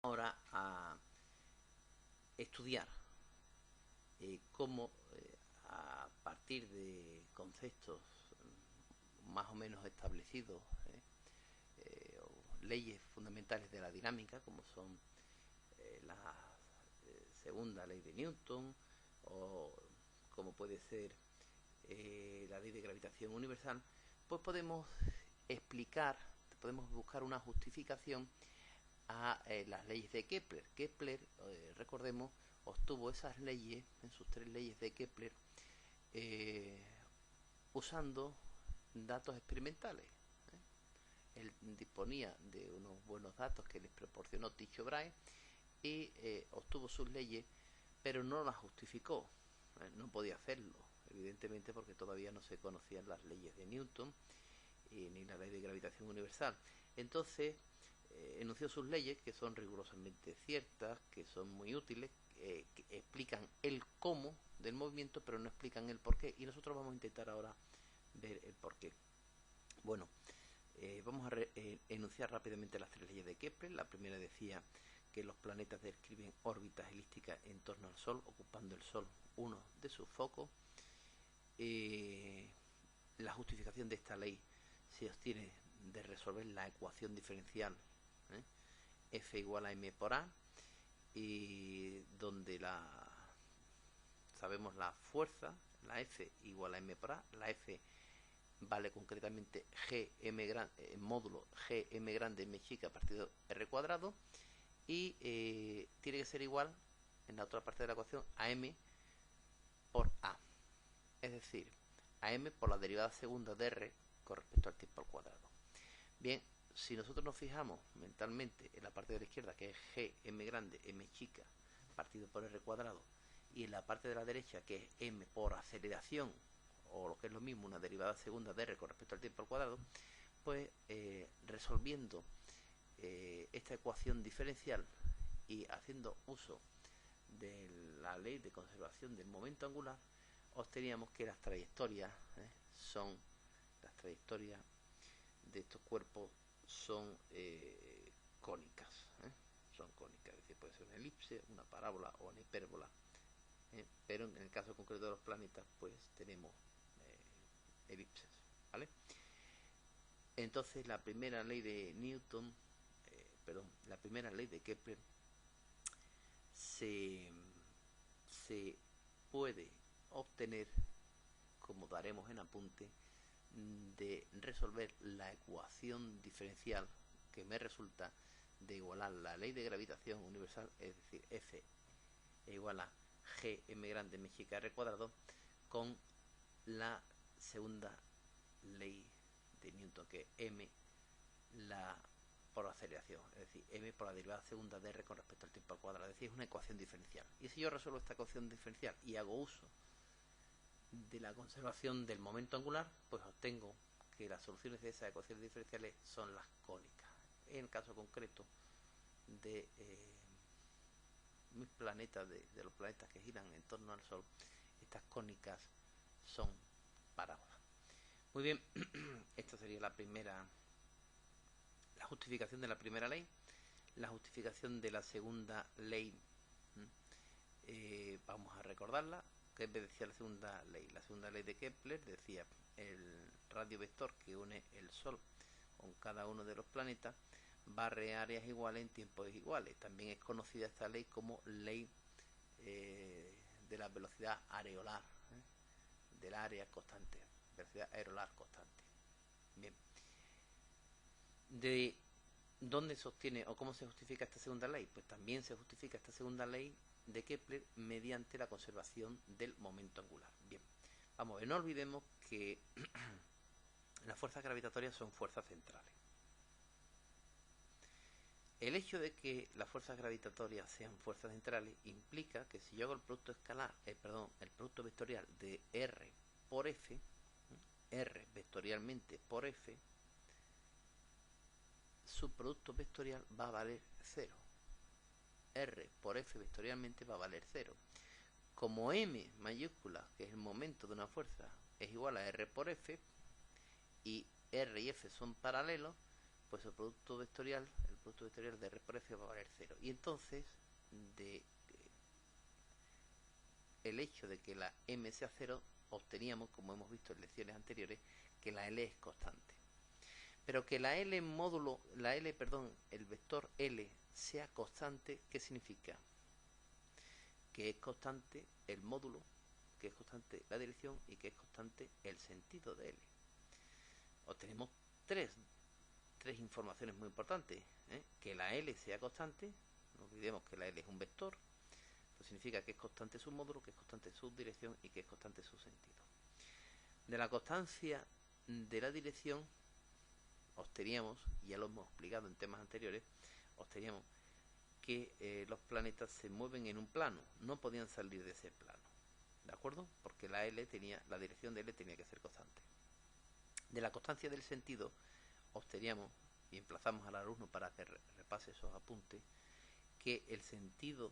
ahora a estudiar cómo a partir de conceptos más o menos establecidos, o leyes fundamentales de la dinámica, como son la segunda ley de Newton, o como puede ser la ley de gravitación universal, pues podemos explicar, podemos buscar una justificación a las leyes de Kepler. Kepler, recordemos, obtuvo esas leyes, en sus 3 leyes de Kepler, usando datos experimentales. Él disponía de unos buenos datos que les proporcionó Tycho Brahe y obtuvo sus leyes, pero no las justificó. No podía hacerlo, evidentemente, porque todavía no se conocían las leyes de Newton ni la ley de gravitación universal. Entonces enunció sus leyes, que son rigurosamente ciertas, que son muy útiles, que explican el cómo del movimiento, pero no explican el porqué, y nosotros vamos a intentar ahora ver el porqué. Bueno, vamos a enunciar rápidamente las 3 leyes de Kepler. La primera decía que los planetas describen órbitas elípticas en torno al Sol, ocupando el Sol uno de sus focos. La justificación de esta ley se obtiene de resolver la ecuación diferencial F igual a m por a, y donde sabemos la fuerza, la F igual a m por a, la F vale concretamente gm grande, módulo gm grande m chica partido r cuadrado, y tiene que ser igual en la otra parte de la ecuación a m por a, es decir, a m por la derivada segunda de r con respecto al tiempo al cuadrado. Bien, si nosotros nos fijamos mentalmente en la parte de la izquierda, que es gm grande m chica partido por r cuadrado, y en la parte de la derecha, que es m por aceleración, o lo que es lo mismo, una derivada segunda de r con respecto al tiempo al cuadrado, pues resolviendo esta ecuación diferencial y haciendo uso de la ley de conservación del momento angular, obteníamos que las trayectorias de estos cuerpos son cónicas, son cónicas, es decir, puede ser una elipse, una parábola o una hipérbola, pero en el caso concreto de los planetas, pues tenemos elipses, ¿vale? Entonces la primera ley de Newton, la primera ley de Kepler se puede obtener, como daremos en apunte, de resolver la ecuación diferencial que me resulta de igualar la ley de gravitación universal, es decir, F igual a gm grande m chica r cuadrado, con la segunda ley de Newton, que es m por aceleración, es decir, m por la derivada segunda de r con respecto al tiempo al cuadrado, es decir, es una ecuación diferencial. Y si yo resuelvo esta ecuación diferencial y hago uso de la conservación del momento angular, pues obtengo que las soluciones de esas ecuaciones diferenciales son las cónicas. En el caso concreto de mis planetas, de los planetas que giran en torno al Sol, estas cónicas son parábolas. Muy bien, esta sería la justificación de la primera ley. La justificación de la segunda ley, vamos a recordarla. ¿Qué decía la segunda ley? La segunda ley de Kepler decía: el radio vector que une el Sol con cada uno de los planetas barre áreas iguales en tiempos iguales. También es conocida esta ley como ley de la velocidad areolar, del área constante, velocidad areolar constante. Bien. ¿De dónde sostiene o cómo se justifica esta segunda ley? Pues también se justifica esta segunda ley de Kepler mediante la conservación del momento angular. Bien, vamos a ver, no olvidemos que las fuerzas gravitatorias son fuerzas centrales. El hecho de que las fuerzas gravitatorias sean fuerzas centrales implica que si yo hago el producto escalar, el producto vectorial de R por F, R vectorialmente por F, su producto vectorial va a valer 0. R por F vectorialmente va a valer 0. Como M mayúscula, que es el momento de una fuerza, es igual a R por F, y R y F son paralelos, pues el producto vectorial, el producto vectorial de R por F va a valer 0. Y entonces, el hecho de que la M sea 0, obteníamos, como hemos visto en lecciones anteriores, que la L es constante. Pero que la L módulo, el vector L sea constante, ¿qué significa? Que es constante el módulo, que es constante la dirección y que es constante el sentido de L. Obtenemos tres informaciones muy importantes, ¿eh? Que la L sea constante, no olvidemos que la L es un vector, pues significa que es constante su módulo, que es constante su dirección y que es constante su sentido. De la constancia de la dirección obteníamos, y ya lo hemos explicado en temas anteriores, obteníamos que los planetas se mueven en un plano, no podían salir de ese plano, ¿de acuerdo? Porque la dirección de L tenía que ser constante. De la constancia del sentido obteníamos, y emplazamos al alumno para que repase esos apuntes, que el sentido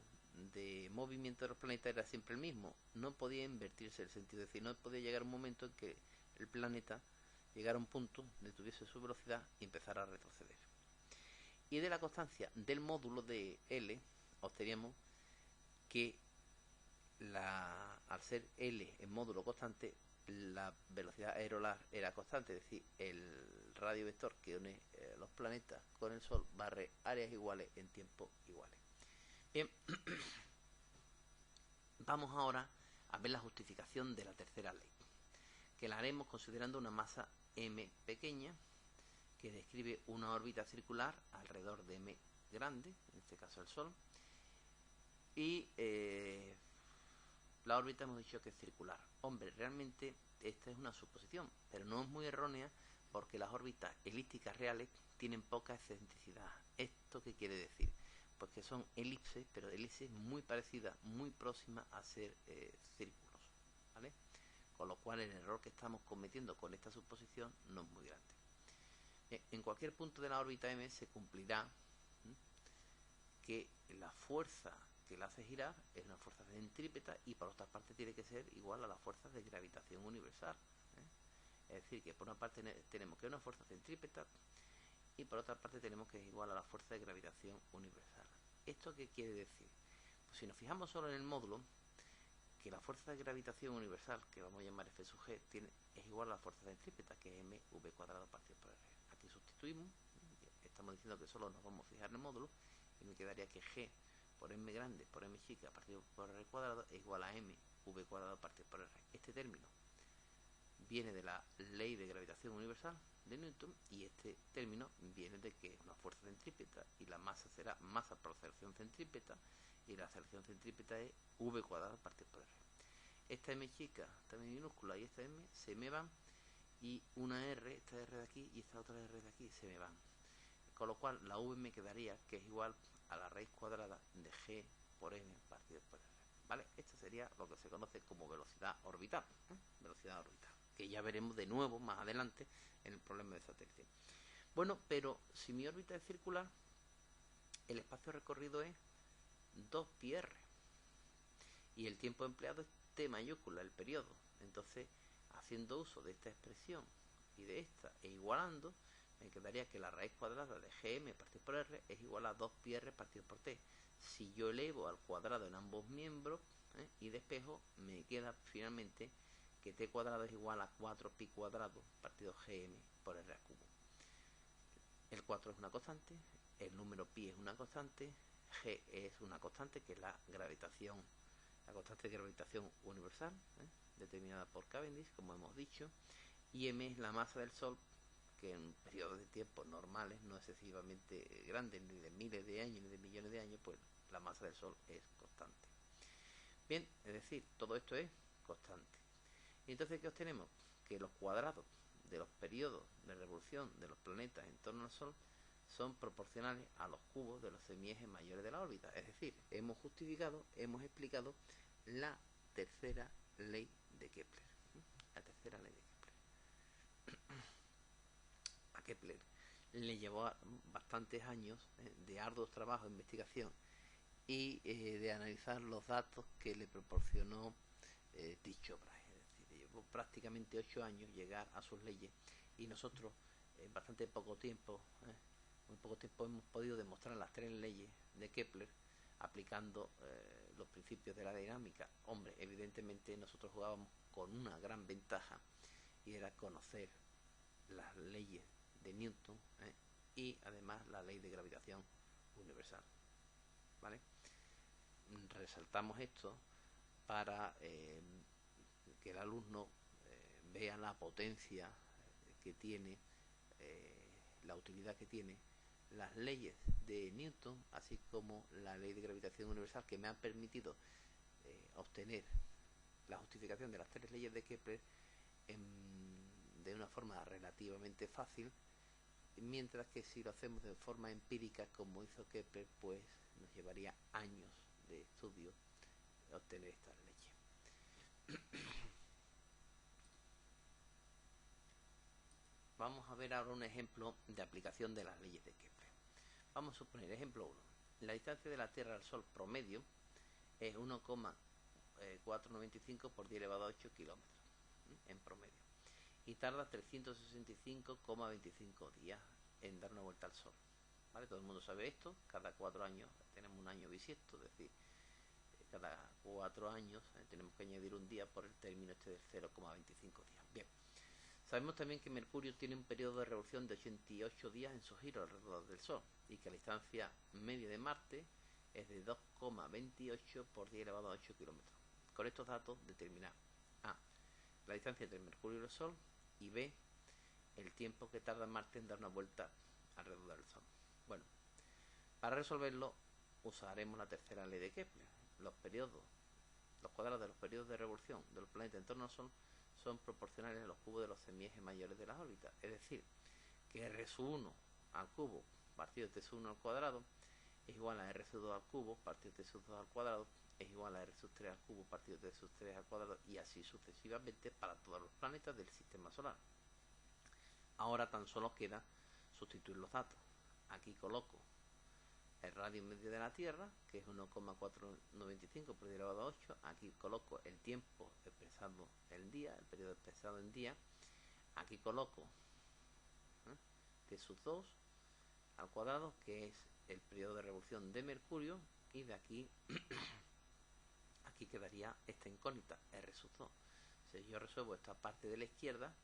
de movimiento de los planetas era siempre el mismo, no podía invertirse el sentido, es decir, no podía llegar un momento en que el planeta llegara a un punto, detuviese su velocidad y empezara a retroceder. Y de la constancia del módulo de L obteníamos que al ser L en módulo constante, la velocidad aerolar era constante, es decir, el radio vector que une los planetas con el Sol barre áreas iguales en tiempos iguales. Bien, vamos ahora a ver la justificación de la tercera ley, que la haremos considerando una masa m pequeña que describe una órbita circular alrededor de m grande, en este caso el Sol, y la órbita hemos dicho que es circular. Hombre, realmente esta es una suposición, pero no es muy errónea porque las órbitas elípticas reales tienen poca excentricidad. ¿Esto qué quiere decir? Pues que son elipses, pero elipses muy parecidas, muy próximas a ser círculos, ¿vale? Con lo cual el error que estamos cometiendo con esta suposición no es muy grande. En cualquier punto de la órbita M se cumplirá que la fuerza que la hace girar es una fuerza centrípeta y por otra parte tiene que ser igual a la fuerza de gravitación universal, ¿eh? Es decir, que por una parte tenemos que una fuerza centrípeta y por otra parte tenemos que es igual a la fuerza de gravitación universal. ¿Esto qué quiere decir? Pues si nos fijamos solo en el módulo, que la fuerza de gravitación universal, que vamos a llamar F sub G, es igual a la fuerza centrípeta, que es mv cuadrado partido por r. Aquí sustituimos, estamos diciendo que solo nos vamos a fijar en el módulo, y me quedaría que G por m grande por m chica partido por r cuadrado es igual a mv cuadrado partido por r. Este término viene de la ley de gravitación universal de Newton y este término viene de que es una fuerza centrípeta y la masa será masa por aceleración centrípeta y la aceleración centrípeta es v cuadrado partido por r. Esta m chica, esta m minúscula y esta m se me van y una r, esta r de aquí y esta otra r de aquí se me van. Con lo cual la v me quedaría que es igual a la raíz cuadrada de g por m partido por r. ¿Vale? Esto sería lo que se conoce como velocidad orbital, velocidad orbital, que ya veremos de nuevo más adelante en el problema de satélite. Bueno, pero si mi órbita es circular, el espacio recorrido es 2πr y el tiempo empleado es t mayúscula, el periodo. Entonces, haciendo uso de esta expresión y de esta e igualando, me quedaría que la raíz cuadrada de gm partido por r es igual a 2πr partido por t. Si yo elevo al cuadrado en ambos miembros y despejo, me queda finalmente que t cuadrado es igual a 4pi cuadrado partido gm por r al cubo. El 4 es una constante, el número pi es una constante, g es una constante que es la constante de gravitación universal, determinada por Cavendish, como hemos dicho, y m es la masa del Sol, que en periodos de tiempo normales, no excesivamente grandes, ni de miles de años, ni de millones de años, pues la masa del Sol es constante. Bien, es decir, todo esto es constante. Y entonces, ¿qué obtenemos? Que los cuadrados de los periodos de revolución de los planetas en torno al Sol son proporcionales a los cubos de los semiejes mayores de la órbita. Es decir, hemos explicado la tercera ley de Kepler. La tercera ley de Kepler. A Kepler le llevó bastantes años de arduos trabajos de investigación y de analizar los datos que le proporcionó Tycho Brahe. Es decir, llevó prácticamente 8 años llegar a sus leyes y nosotros en bastante poco tiempo muy poco tiempo hemos podido demostrar las 3 leyes de Kepler aplicando los principios de la dinámica. Hombre, evidentemente nosotros jugábamos con una gran ventaja y era conocer las leyes de Newton y además la ley de gravitación universal, ¿vale? Resaltamos esto para que el alumno vea la potencia que tiene, la utilidad que tiene las leyes de Newton, así como la ley de gravitación universal, que me han permitido obtener la justificación de las 3 leyes de Kepler de una forma relativamente fácil, mientras que si lo hacemos de forma empírica como hizo Kepler, pues nos llevaría años de estudio obtener estas leyes. Vamos a ver ahora un ejemplo de aplicación de las leyes de Kepler. Vamos a suponer, ejemplo 1. La distancia de la Tierra al Sol promedio es 1,495 por 10 elevado a 8 kilómetros en promedio. Y tarda 365,25 días en dar una vuelta al Sol. ¿Vale? Todo el mundo sabe esto. Cada 4 años tenemos un año bisiesto, es decir, cada 4 años tenemos que añadir un día por el término este de 0,25 días. Bien. Sabemos también que Mercurio tiene un periodo de revolución de 88 días en su giro alrededor del Sol y que la distancia media de Marte es de 2,28 por 10 elevado a 8 kilómetros. Con estos datos determinar A, la distancia entre Mercurio y el Sol, y B, el tiempo que tarda Marte en dar una vuelta alrededor del Sol. Bueno, para resolverlo usaremos la tercera ley de Kepler. Los cuadrados de los periodos de revolución de los planetas en torno al Sol son proporcionales a los cubos de los semiejes mayores de las órbitas. Es decir, que R1 al cubo partido de T1 al cuadrado es igual a R2 al cubo partido de T2 al cuadrado es igual a R3 al cubo partido de T3 al cuadrado, y así sucesivamente para todos los planetas del sistema solar. Ahora tan solo queda sustituir los datos. Aquí coloco el radio medio de la Tierra, que es 1,495 por 10 elevado a 8. Aquí coloco el tiempo expresado en día, el periodo expresado en día. Aquí coloco T sub 2 al cuadrado, que es el periodo de revolución de Mercurio, y de aquí aquí quedaría esta incógnita, R sub 2. Si yo resuelvo esta parte de la izquierda,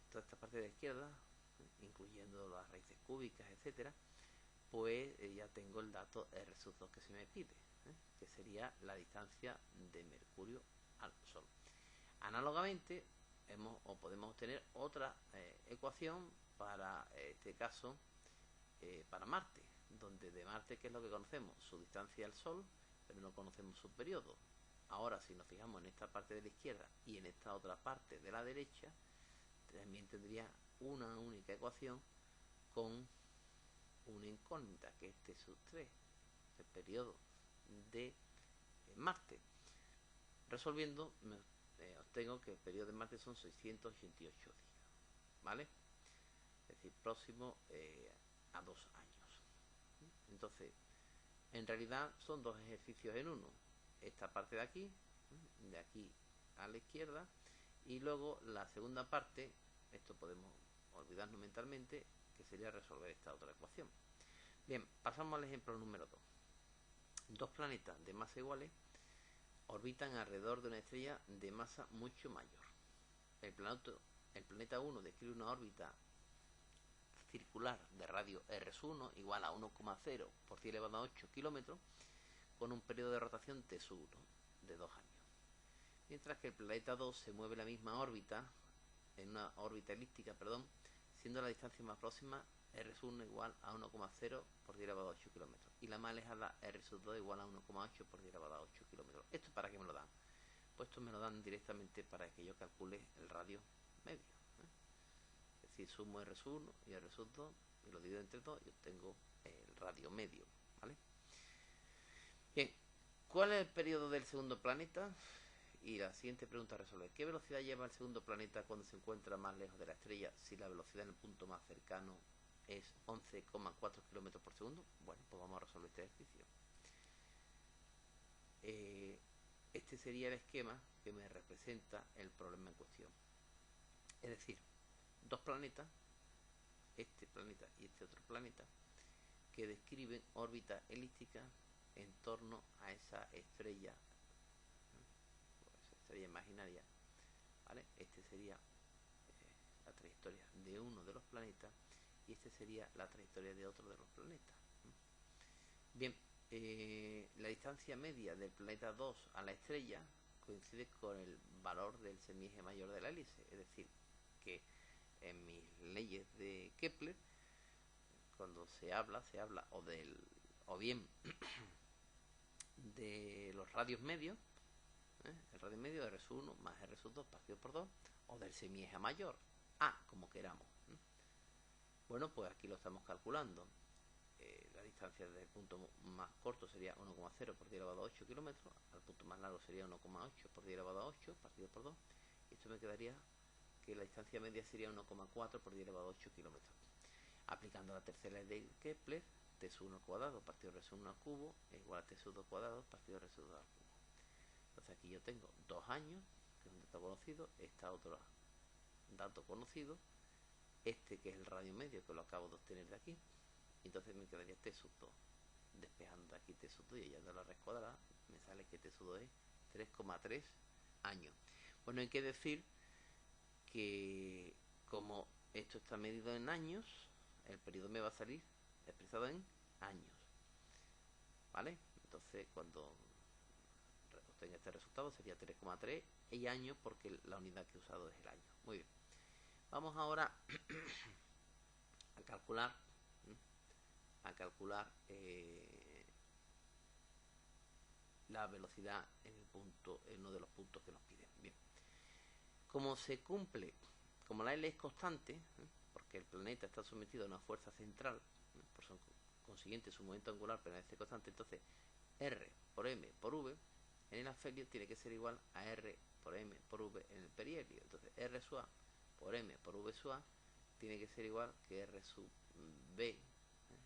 toda esta parte de la izquierda, incluyendo las raíces cúbicas, etcétera, pues ya tengo el dato R sub 2 que se me pide, que sería la distancia de Mercurio al Sol. Análogamente, podemos obtener otra ecuación para este caso, para Marte, donde de Marte, ¿qué es lo que conocemos? Su distancia al Sol, pero no conocemos su periodo. Ahora, si nos fijamos en esta parte de la izquierda y en esta otra parte de la derecha, también tendría una única ecuación con una incógnita, que es T sub 3, el periodo de Marte. Resolviendo, obtengo que el periodo de Marte son 688 días, ¿vale? Es decir, próximo a 2 años. Entonces, en realidad son 2 ejercicios en uno. Esta parte de aquí a la izquierda, y luego la segunda parte, esto podemos olvidarnos mentalmente, que sería resolver esta otra ecuación. Bien, pasamos al ejemplo número 2. Dos planetas de masa iguales orbitan alrededor de una estrella de masa mucho mayor. El planeta 1 describe una órbita circular de radio R1 igual a 1,0 por 10 elevado a 8 kilómetros, con un periodo de rotación T1 de 2 años. Mientras que el planeta 2 se mueve en la misma órbita, en una órbita elíptica, siendo la distancia más próxima R1 igual a 1,0 por 10 elevado a 8 kilómetros, y la más alejada R2 igual a 1,8 por 10 elevado a 8 kilómetros. ¿Esto para qué me lo dan? Pues esto me lo dan directamente para que yo calcule el radio medio. Es decir, sumo R1 y R2 y lo divido entre 2 y obtengo el radio medio, ¿vale? Bien, ¿cuál es el periodo del segundo planeta? Y la siguiente pregunta a resolver: ¿qué velocidad lleva el segundo planeta cuando se encuentra más lejos de la estrella si la velocidad en el punto más cercano es 11,4 km por segundo? Bueno, pues vamos a resolver este ejercicio. Este sería el esquema que me representa el problema en cuestión. Es decir, dos planetas este planeta y este otro planeta, que describen órbitas elípticas en torno a esa estrella, esa estrella imaginaria, ¿vale? Este sería la trayectoria de uno de los planetas y este sería la trayectoria de otro de los planetas. Bien, la distancia media del planeta 2 a la estrella coincide con el valor del semieje mayor de la hélice, es decir, que en mis leyes de Kepler, cuando se habla o bien de los radios medios, el radio medio de R1 más R2 partido por 2, o del semieje mayor, A, como queramos. Bueno, pues aquí lo estamos calculando. La distancia del punto más corto sería 1,0 por 10 elevado a 8 kilómetros, al punto más largo sería 1,8 por 10 elevado a 8 partido por 2, y esto me quedaría que la distancia media sería 1,4 por 10 elevado a 8 kilómetros. Aplicando la tercera ley de Kepler, T sub 1 al cuadrado partido de R1 al cubo es igual a T sub 2 al cuadrado partido de R2 al cubo. Entonces aquí yo tengo 2 años, que es un dato conocido, este otro dato conocido, este que es el radio medio, que lo acabo de obtener de aquí, entonces me quedaría T sub 2. Despejando de aquí T sub 2 y ya de la raíz cuadrada, me sale que T sub 2 es 3,3 años. Bueno, hay que decir que como esto está medido en años, el periodo me va a salir expresado en años, ¿vale? Entonces cuando obtenga este resultado sería 3,3 y años, porque la unidad que he usado es el año. Muy bien, vamos ahora a calcular la velocidad en uno de los puntos que nos piden. Bien, como la L es constante, porque el planeta está sometido a una fuerza central, por consiguiente su momento angular permanece constante, entonces R por M por V en el afelio tiene que ser igual a R por M por V en el perihelio. Entonces R sub A por M por V sub A tiene que ser igual que R sub B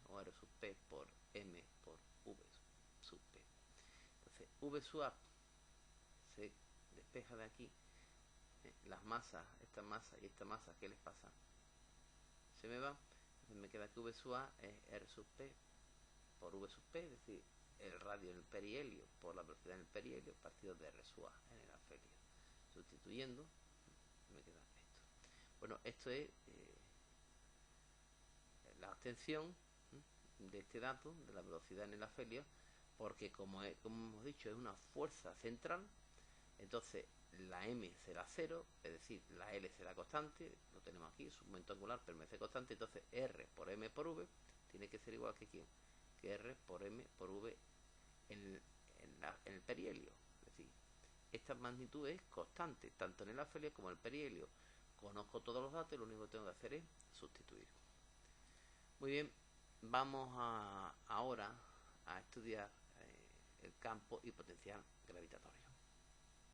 o R sub P por M por V sub P. Entonces V sub A se despeja de aquí, las masas, esta masa y esta masa, ¿qué les pasa? Se me va, entonces me queda que V sub A es R sub P por V sub P, es decir, el radio en el perihelio por la velocidad en el perihelio partido de R sub A en el afelio. Sustituyendo, me queda esto. Bueno, esto es la obtención de este dato de la velocidad en el afelio, porque como hemos dicho es una fuerza central, entonces la M será 0, es decir, la L será constante, lo tenemos aquí, su momento angular permanece constante, entonces R por M por V tiene que ser igual que ¿quién? Que R por M por V en el perihelio. Es decir, esta magnitud es constante, tanto en el afelio como en el perihelio. Conozco todos los datos y lo único que tengo que hacer es sustituir. Muy bien, vamos ahora a estudiar el campo y potencial gravitatorio.